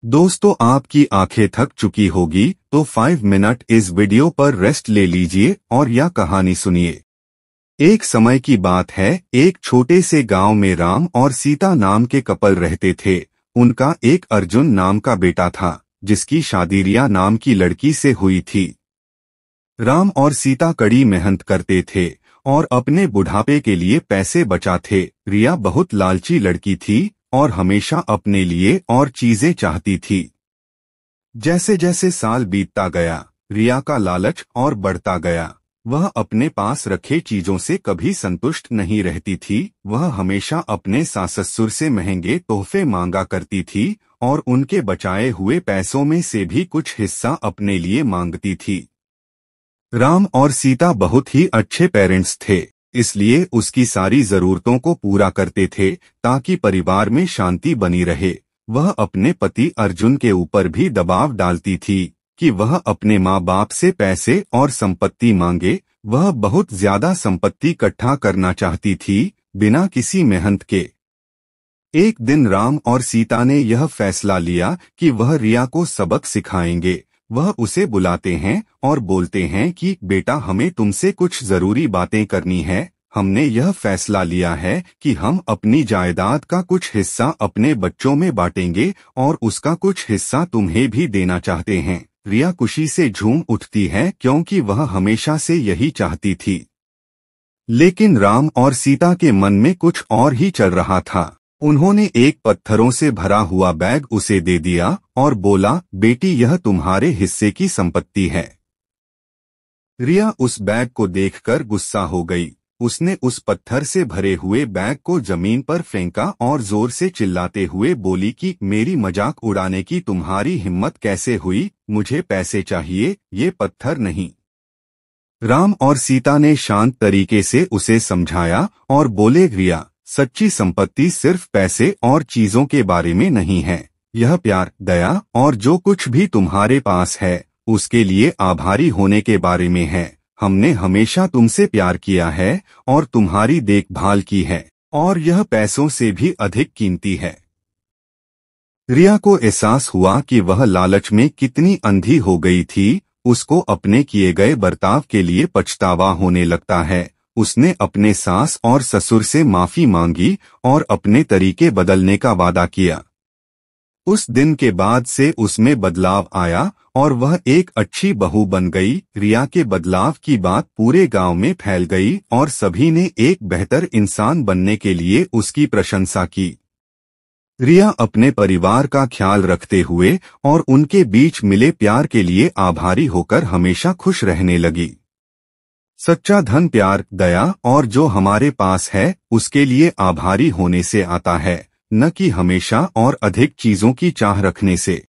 दोस्तों, आपकी आंखें थक चुकी होगी तो 5 मिनट इस वीडियो पर रेस्ट ले लीजिए और यह कहानी सुनिए। एक समय की बात है, एक छोटे से गांव में राम और सीता नाम के कपल रहते थे। उनका एक अर्जुन नाम का बेटा था, जिसकी शादी रिया नाम की लड़की से हुई थी। राम और सीता कड़ी मेहनत करते थे और अपने बुढ़ापे के लिए पैसे बचाते। रिया बहुत लालची लड़की थी और हमेशा अपने लिए और चीजें चाहती थी। जैसे जैसे साल बीतता गया, रिया का लालच और बढ़ता गया। वह अपने पास रखे चीजों से कभी संतुष्ट नहीं रहती थी। वह हमेशा अपने सास ससुर से महंगे तोहफे मांगा करती थी और उनके बचाए हुए पैसों में से भी कुछ हिस्सा अपने लिए मांगती थी। राम और सीता बहुत ही अच्छे पेरेंट्स थे, इसलिए उसकी सारी जरूरतों को पूरा करते थे ताकि परिवार में शांति बनी रहे। वह अपने पति अर्जुन के ऊपर भी दबाव डालती थी कि वह अपने माँ बाप से पैसे और संपत्ति मांगे। वह बहुत ज्यादा संपत्ति इकट्ठा करना चाहती थी, बिना किसी मेहनत के। एक दिन राम और सीता ने यह फैसला लिया कि वह रिया को सबक सिखाएंगे। वह उसे बुलाते हैं और बोलते हैं कि बेटा, हमें तुमसे कुछ जरूरी बातें करनी है। हमने यह फैसला लिया है कि हम अपनी जायदाद का कुछ हिस्सा अपने बच्चों में बांटेंगे और उसका कुछ हिस्सा तुम्हें भी देना चाहते हैं। रिया खुशी से झूम उठती है क्योंकि वह हमेशा से यही चाहती थी। लेकिन राम और सीता के मन में कुछ और ही चल रहा था। उन्होंने एक पत्थरों से भरा हुआ बैग उसे दे दिया और बोला, बेटी, यह तुम्हारे हिस्से की संपत्ति है। रिया उस बैग को देखकर गुस्सा हो गई। उसने उस पत्थर से भरे हुए बैग को जमीन पर फेंका और जोर से चिल्लाते हुए बोली कि मेरी मजाक उड़ाने की तुम्हारी हिम्मत कैसे हुई? मुझे पैसे चाहिए, ये पत्थर नहीं। राम और सीता ने शांत तरीके से उसे समझाया और बोले, रिया, सच्ची संपत्ति सिर्फ पैसे और चीजों के बारे में नहीं है। यह प्यार, दया और जो कुछ भी तुम्हारे पास है उसके लिए आभारी होने के बारे में है। हमने हमेशा तुमसे प्यार किया है और तुम्हारी देखभाल की है, और यह पैसों से भी अधिक कीमती है। रिया को एहसास हुआ कि वह लालच में कितनी अंधी हो गई थी। उसको अपने किए गए बर्ताव के लिए पछतावा होने लगता है। उसने अपने सास और ससुर से माफी मांगी और अपने तरीके बदलने का वादा किया। उस दिन के बाद से उसमें बदलाव आया और वह एक अच्छी बहू बन गई। रिया के बदलाव की बात पूरे गांव में फैल गई और सभी ने एक बेहतर इंसान बनने के लिए उसकी प्रशंसा की। रिया अपने परिवार का ख्याल रखते हुए और उनके बीच मिले प्यार के लिए आभारी होकर हमेशा खुश रहने लगी। सच्चा धन प्यार, दया और जो हमारे पास है उसके लिए आभारी होने से आता है, न कि हमेशा और अधिक चीजों की चाह रखने से।